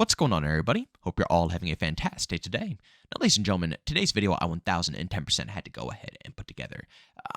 What's going on, everybody? Hope you're all having a fantastic day today. Now, ladies and gentlemen, today's video I 1010% had to go ahead and put together.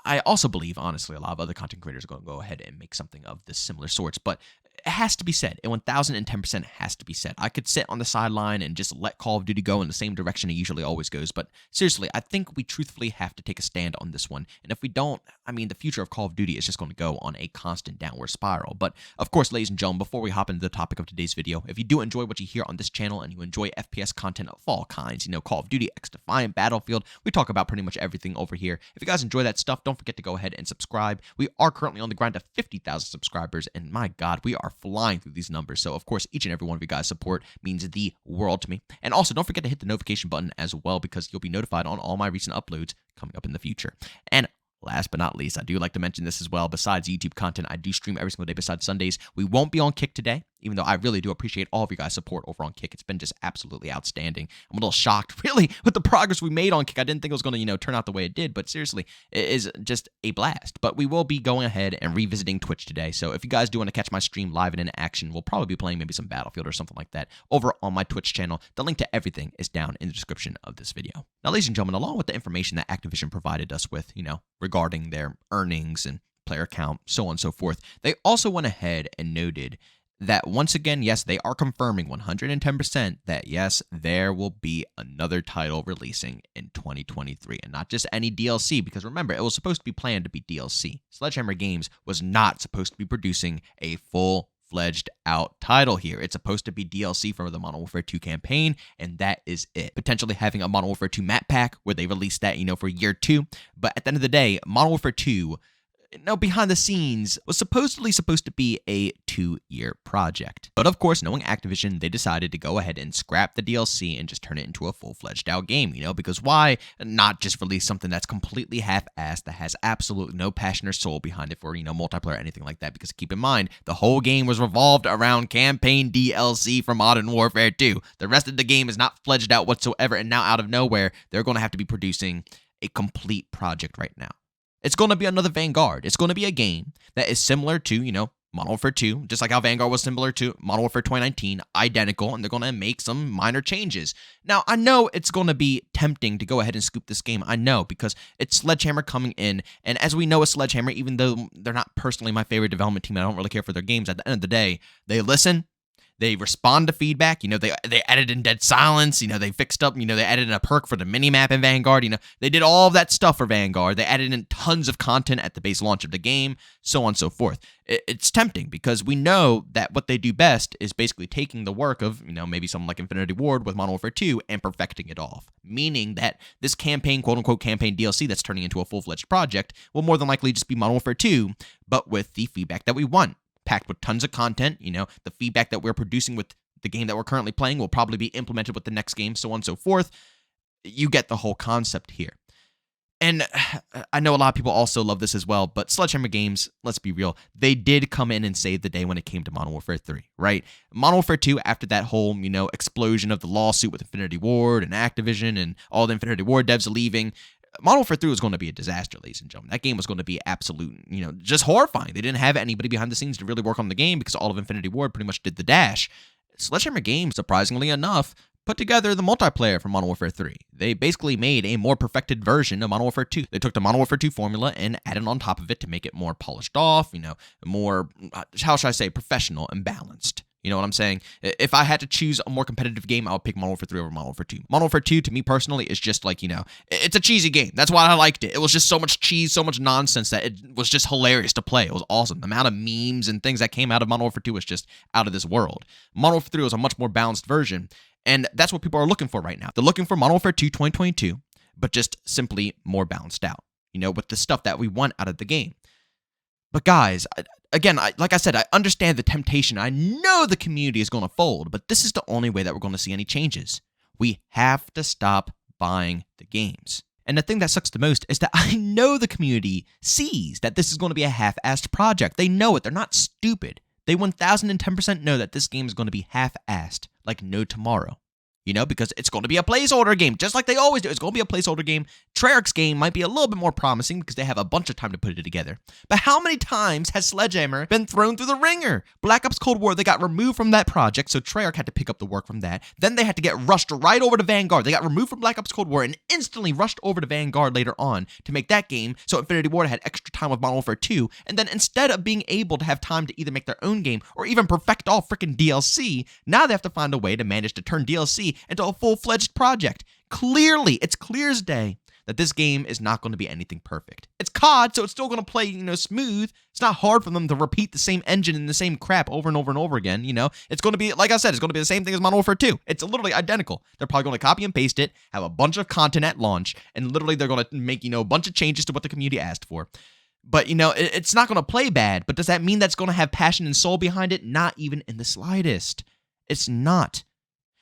I also believe, honestly, a lot of other content creators are going to go ahead and make something of this similar sorts, but it has to be said. It 1010% has to be said. I could sit on the sideline and just let Call of Duty go in the same direction it usually always goes, but seriously, I think we truthfully have to take a stand on this one, and if we don't, I mean, the future of Call of Duty is just going to go on a constant downward spiral. But, of course, ladies and gentlemen, before we hop into the topic of today's video, if you do enjoy what you hear on this channel and you enjoy FPS content of all kinds, Call of Duty, X-Defiant, Battlefield, we talk about pretty much everything over here. If you guys enjoy that stuff, don't forget to go ahead and subscribe. We are currently on the grind to 50,000 subscribers, and my God, we are flying through these numbers. So, of course, each and every one of you guys' support means the world to me. And also, don't forget to hit the notification button as well, because you'll be notified on all my recent uploads coming up in the future. And last but not least, I do like to mention this as well. Besides YouTube content, I do stream every single day besides Sundays. We won't be on Kick today, even though I really do appreciate all of you guys' support over on Kick. It's been just absolutely outstanding. I'm a little shocked, really, with the progress we made on Kick. I didn't think it was going to, turn out the way it did, but seriously, it is just a blast. But we will be going ahead and revisiting Twitch today, so if you guys do want to catch my stream live and in action, we'll probably be playing maybe some Battlefield or something like that over on my Twitch channel. The link to everything is down in the description of this video. Now, ladies and gentlemen, along with the information that Activision provided us with, regarding their earnings and player count, so on and so forth, they also went ahead and noted that once again, yes, they are confirming 110% that yes, there will be another title releasing in 2023, and not just any DLC, because remember, it was supposed to be planned to be DLC. Sledgehammer Games was not supposed to be producing a full-fledged out title here. It's supposed to be DLC for the Modern Warfare 2 campaign, and that is it. Potentially having a Modern Warfare 2 map pack where they release that, for year 2, but at the end of the day, Modern Warfare 2, behind the scenes, was supposedly supposed to be a 2-year project. But of course, knowing Activision, they decided to go ahead and scrap the DLC and just turn it into a full-fledged out game, because why not just release something that's completely half-assed, that has absolutely no passion or soul behind it for, multiplayer or anything like that? Because keep in mind, the whole game was revolved around campaign DLC for Modern Warfare 2. The rest of the game is not fledged out whatsoever, and now out of nowhere, they're going to have to be producing a complete project right now. It's going to be another Vanguard. It's going to be a game that is similar to, Modern Warfare 2, just like how Vanguard was similar to Modern Warfare 2019, identical, and they're going to make some minor changes. Now, I know it's going to be tempting to go ahead and scoop this game. I know, because it's Sledgehammer coming in, and as we know with Sledgehammer, even though they're not personally my favorite development team, I don't really care for their games, at the end of the day, they listen. They respond to feedback, they added in Dead Silence, they fixed up, they added in a perk for the minimap in Vanguard, they did all of that stuff for Vanguard. They added in tons of content at the base launch of the game, so on and so forth. It's tempting because we know that what they do best is basically taking the work of, maybe something like Infinity Ward with Modern Warfare 2 and perfecting it off. Meaning that this campaign, quote-unquote campaign DLC that's turning into a full-fledged project will more than likely just be Modern Warfare 2, but with the feedback that we want. Packed with tons of content, the feedback that we're producing with the game that we're currently playing will probably be implemented with the next game, so on and so forth. You get the whole concept here. And I know a lot of people also love this as well, but Sledgehammer Games, let's be real, they did come in and save the day when it came to Modern Warfare 3, right? Modern Warfare 2, after that whole, explosion of the lawsuit with Infinity Ward and Activision and all the Infinity Ward devs leaving, Modern Warfare 3 was going to be a disaster, ladies and gentlemen. That game was going to be absolute, just horrifying. They didn't have anybody behind the scenes to really work on the game because all of Infinity Ward pretty much did the dash. Sledgehammer Games, surprisingly enough, put together the multiplayer for Modern Warfare 3. They basically made a more perfected version of Modern Warfare 2. They took the Modern Warfare 2 formula and added on top of it to make it more polished off, more, how should I say, professional and balanced. You know what I'm saying? If I had to choose a more competitive game, I would pick Modern Warfare 3 over Modern Warfare 2. Modern Warfare 2, to me personally, is just like, it's a cheesy game. That's why I liked it. It was just so much cheese, so much nonsense that it was just hilarious to play. It was awesome. The amount of memes and things that came out of Modern Warfare 2 was just out of this world. Modern Warfare 3 was a much more balanced version, and that's what people are looking for right now. They're looking for Modern Warfare 2 2022, but just simply more balanced out, with the stuff that we want out of the game. But guys, again, like I said, I understand the temptation. I know the community is going to fold, but this is the only way that we're going to see any changes. We have to stop buying the games. And the thing that sucks the most is that I know the community sees that this is going to be a half-assed project. They know it. They're not stupid. They 1010% know that this game is going to be half-assed like no tomorrow. because it's going to be a placeholder game, just like they always do. It's going to be a placeholder game. Treyarch's game might be a little bit more promising because they have a bunch of time to put it together. But how many times has Sledgehammer been thrown through the ringer? Black Ops Cold War, they got removed from that project, so Treyarch had to pick up the work from that. Then they had to get rushed right over to Vanguard. They got removed from Black Ops Cold War and instantly rushed over to Vanguard later on to make that game, so Infinity Ward had extra time with Modern Warfare 2. And then instead of being able to have time to either make their own game or even perfect all freaking DLC, now they have to find a way to manage to turn DLC into a full-fledged project. Clearly, it's clear as day that this game is not going to be anything perfect. It's COD, so it's still going to play, smooth. It's not hard for them to repeat the same engine and the same crap over and over and over again, It's going to be, like I said, it's going to be the same thing as Modern Warfare 2. It's literally identical. They're probably going to copy and paste it, have a bunch of content at launch, and literally they're going to make, a bunch of changes to what the community asked for. But, it's not going to play bad, but does that mean that's going to have passion and soul behind it? Not even in the slightest. It's not.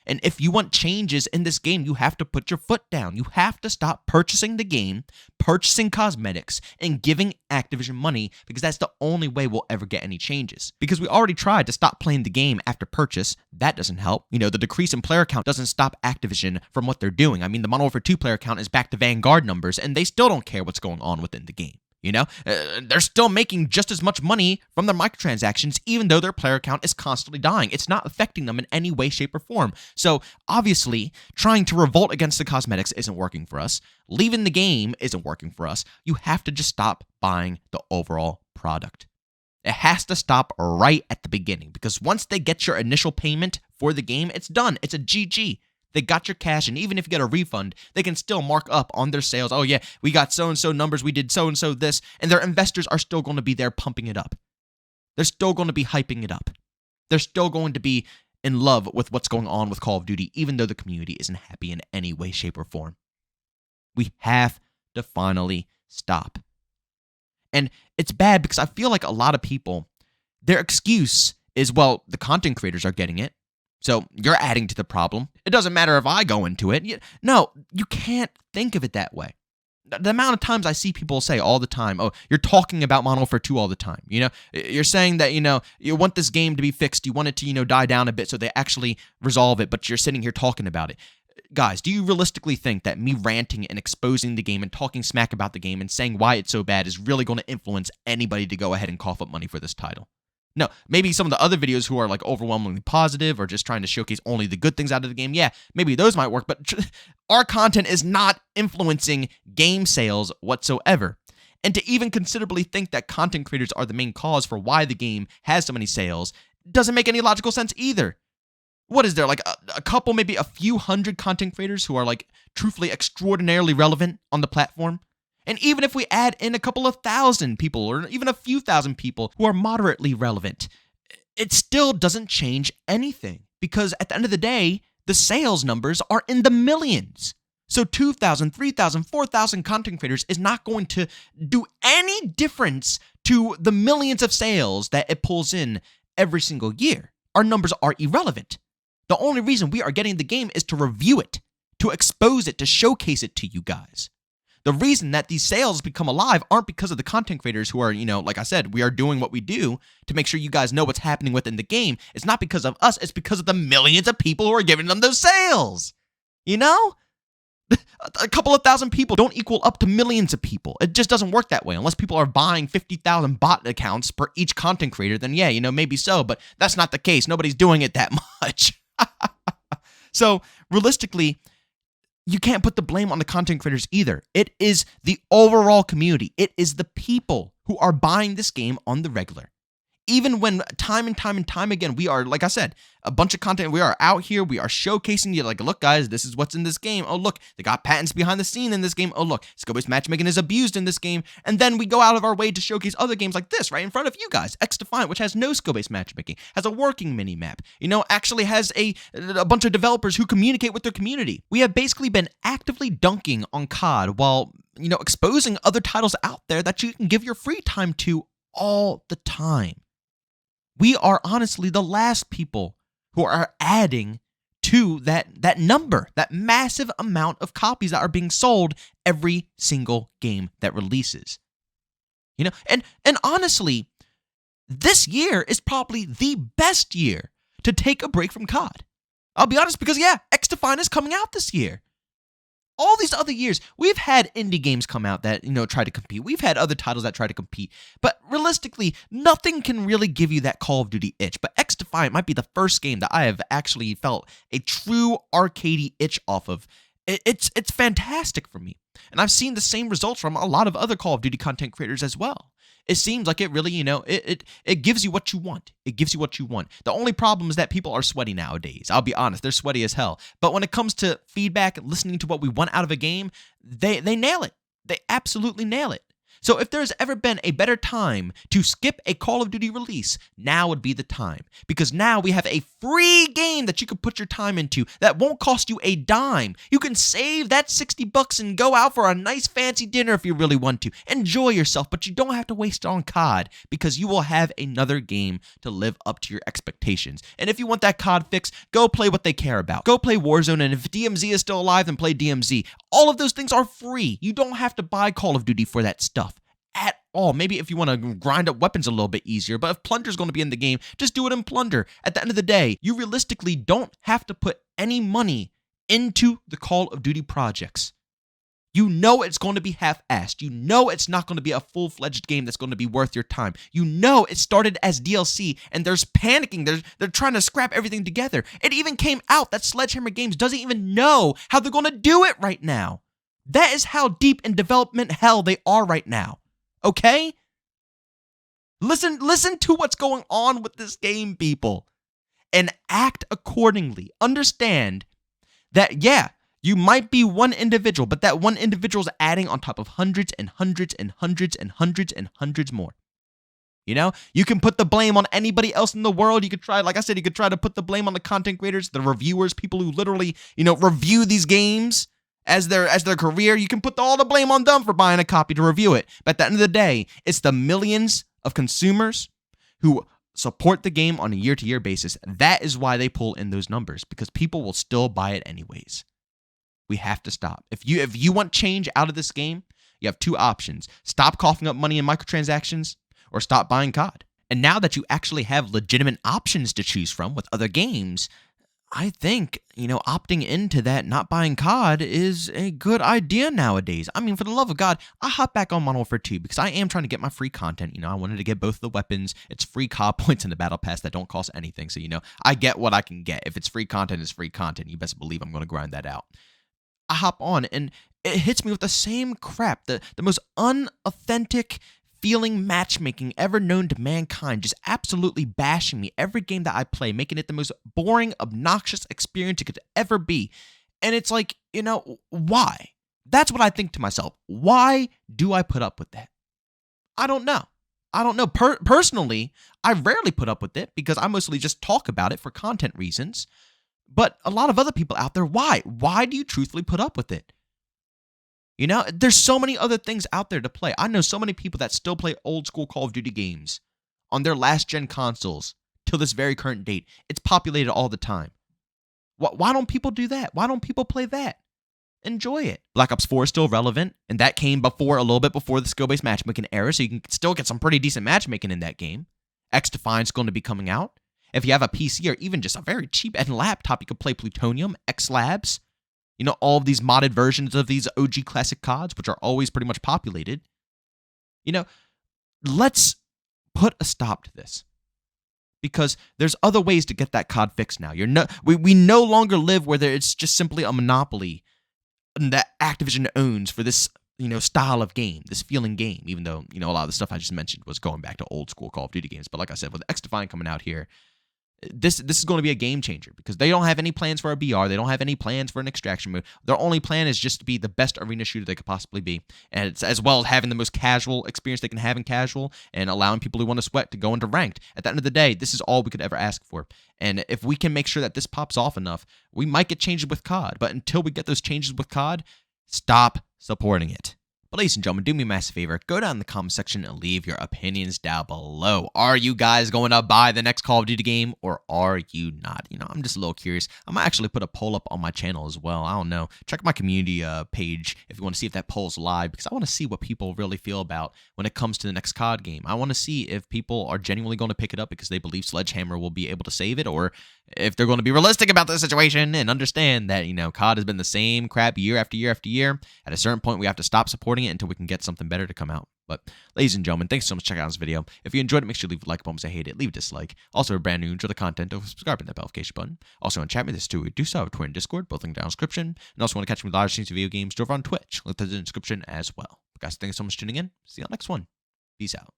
And if you want changes in this game, you have to put your foot down. You have to stop purchasing the game, purchasing cosmetics, and giving Activision money, because that's the only way we'll ever get any changes. Because we already tried to stop playing the game after purchase. That doesn't help. The decrease in player count doesn't stop Activision from what they're doing. I mean, the Modern Warfare 2 player count is back to Vanguard numbers, and they still don't care what's going on within the game. They're still making just as much money from their microtransactions, even though their player count is constantly dying. It's not affecting them in any way, shape, or form. So, obviously, trying to revolt against the cosmetics isn't working for us. Leaving the game isn't working for us. You have to just stop buying the overall product. It has to stop right at the beginning, because once they get your initial payment for the game, it's done. It's a GG. They got your cash, and even if you get a refund, they can still mark up on their sales. Oh, yeah, we got so-and-so numbers, we did so-and-so this, and their investors are still going to be there pumping it up. They're still going to be hyping it up. They're still going to be in love with what's going on with Call of Duty, even though the community isn't happy in any way, shape, or form. We have to finally stop. And it's bad because I feel like a lot of people, their excuse is, well, the content creators are getting it, so you're adding to the problem. It doesn't matter if I go into it. No, you can't think of it that way. The amount of times I see people say all the time, oh, you're talking about Modern Warfare 2 all the time. You're saying that, you want this game to be fixed. You want it to, die down a bit so they actually resolve it, but you're sitting here talking about it. Guys, do you realistically think that me ranting and exposing the game and talking smack about the game and saying why it's so bad is really going to influence anybody to go ahead and cough up money for this title? No, maybe some of the other videos who are like overwhelmingly positive or just trying to showcase only the good things out of the game, yeah, maybe those might work, but our content is not influencing game sales whatsoever. And to even considerably think that content creators are the main cause for why the game has so many sales doesn't make any logical sense either. What is there, like a couple, maybe a few hundred content creators who are like truthfully extraordinarily relevant on the platform? And even if we add in a couple of thousand people or even a few thousand people who are moderately relevant, it still doesn't change anything, because at the end of the day, the sales numbers are in the millions. So 2,000, 3,000, 4,000 content creators is not going to do any difference to the millions of sales that it pulls in every single year. Our numbers are irrelevant. The only reason we are getting the game is to review it, to expose it, to showcase it to you guys. The reason that these sales become alive aren't because of the content creators who are, like I said, we are doing what we do to make sure you guys know what's happening within the game. It's not because of us. It's because of the millions of people who are giving them those sales. A couple of thousand people don't equal up to millions of people. It just doesn't work that way. Unless people are buying 50,000 bot accounts per each content creator, then yeah, maybe so, but that's not the case. Nobody's doing it that much. So realistically, you can't put the blame on the content creators either. It is the overall community. It is the people who are buying this game on the regular. Even when time and time again, we are, like I said, a bunch of content, we are out here, we are showcasing you, like, look, guys, this is what's in this game. Oh, look, they got patents behind the scene in this game. Oh, look, skill-based matchmaking is abused in this game. And then we go out of our way to showcase other games like this right in front of you guys. X-Defiant, which has no skill-based matchmaking, has a working mini-map, actually has a bunch of developers who communicate with their community. We have basically been actively dunking on COD while, exposing other titles out there that you can give your free time to all the time. We are honestly the last people who are adding to that number, that massive amount of copies that are being sold every single game that releases. And honestly, this year is probably the best year to take a break from COD. I'll be honest, because yeah, X-Defiant is coming out this year. All these other years, we've had indie games come out that, try to compete. We've had other titles that try to compete. But realistically, nothing can really give you that Call of Duty itch. But X-Defiant might be the first game that I have actually felt a true arcadey itch off of. It's fantastic for me. And I've seen the same results from a lot of other Call of Duty content creators as well. It seems like it really, it gives you what you want. It gives you what you want. The only problem is that people are sweaty nowadays. I'll be honest, they're sweaty as hell. But when it comes to feedback, listening to what we want out of a game, they nail it. They absolutely nail it. So if there's ever been a better time to skip a Call of Duty release, now would be the time. Because now we have a free game that you can put your time into that won't cost you a dime. You can save that $60 and go out for a nice fancy dinner if you really want to. Enjoy yourself, but you don't have to waste it on COD because you will have another game to live up to your expectations. And if you want that COD fix, go play what they care about. Go play Warzone, and if DMZ is still alive, then play DMZ. All of those things are free. You don't have to buy Call of Duty for that stuff at all. Maybe if you want to grind up weapons a little bit easier, but if Plunder's going to be in the game, just do it in Plunder. At the end of the day, you realistically don't have to put any money into the Call of Duty projects. You know it's going to be half-assed. You know it's not going to be a full-fledged game that's going to be worth your time. You know it started as DLC, and there's panicking. They're trying to scrap everything together. It even came out that Sledgehammer Games doesn't even know how they're going to do it right now. That is how deep in development hell they are right now. Okay? Listen to what's going on with this game, people, and act accordingly. Understand that, yeah, you might be one individual, but that one individual is adding on top of hundreds and hundreds and hundreds and hundreds and hundreds more. You can put the blame on anybody else in the world. You could try, like I said, you could try to put the blame on the content creators, the reviewers, people who literally, review these games as their career. You can put all the blame on them for buying a copy to review it. But at the end of the day, it's the millions of consumers who support the game on a year-to-year basis. That is why they pull in those numbers, because people will still buy it anyways. We have to stop. If you want change out of this game, you have two options. Stop coughing up money in microtransactions, or stop buying COD. And now that you actually have legitimate options to choose from with other games, I think, opting into that, not buying COD, is a good idea nowadays. I mean, for the love of God, I hop back on Modern Warfare 2 because I am trying to get my free content. I wanted to get both the weapons. It's free COD points in the Battle Pass that don't cost anything. So, I get what I can get. If it's free content, it's free content. You best believe I'm going to grind that out. I hop on, and it hits me with the same crap, the most unauthentic feeling matchmaking ever known to mankind, just absolutely bashing me every game that I play, making it the most boring, obnoxious experience it could ever be. And it's like, why? That's what I think to myself. Why do I put up with that? I don't know. Personally, I rarely put up with it because I mostly just talk about it for content reasons. But a lot of other people out there, why? Why do you truthfully put up with it? There's so many other things out there to play. I know so many people that still play old school Call of Duty games on their last gen consoles till this very current date. It's populated all the time. Why don't people do that? Why don't people play that? Enjoy it. Black Ops 4 is still relevant, and that came a little bit before the skill-based matchmaking era, so you can still get some pretty decent matchmaking in that game. X-Defiant's going to be coming out. If you have a PC or even just a very cheap end laptop, you can play Plutonium, X-Labs, all of these modded versions of these OG classic CODs, which are always pretty much populated. Let's put a stop to this. Because there's other ways to get that COD fixed now. We no longer live where it's just simply a monopoly that Activision owns for this, style of game, this feeling game, even though, a lot of the stuff I just mentioned was going back to old school Call of Duty games. But like I said, with X-Defiant coming out here, this is going to be a game changer because they don't have any plans for a BR. They don't have any plans for an extraction mode. Their only plan is just to be the best arena shooter they could possibly be. And it's as well as having the most casual experience they can have in casual and allowing people who want to sweat to go into ranked. At the end of the day, this is all we could ever ask for. And if we can make sure that this pops off enough, we might get changes with COD. But until we get those changes with COD, stop supporting it. But ladies and gentlemen, do me a massive favor. Go down in the comment section and leave your opinions down below. Are you guys going to buy the next Call of Duty game or are you not? I'm just a little curious. I might actually put a poll up on my channel as well. I don't know. Check my community page if you want to see if that poll's live because I want to see what people really feel about when it comes to the next COD game. I want to see if people are genuinely going to pick it up because they believe Sledgehammer will be able to save it or if they're going to be realistic about the situation and understand that, COD has been the same crap year after year after year, at a certain point we have to stop supporting it until we can get something better to come out. But ladies and gentlemen, thanks so much for checking out this video. If you enjoyed it, make sure to leave a like button. If you hate it, leave a dislike. Also, if you're brand new, enjoy the content, don't subscribe and that notification button. Also, on chat me this too. We do so have a Twitter and Discord, both linked down in the description. And also want to catch me live streams of video games over on Twitch. Link to the description as well. But guys, thanks so much for tuning in. See you on the next one. Peace out.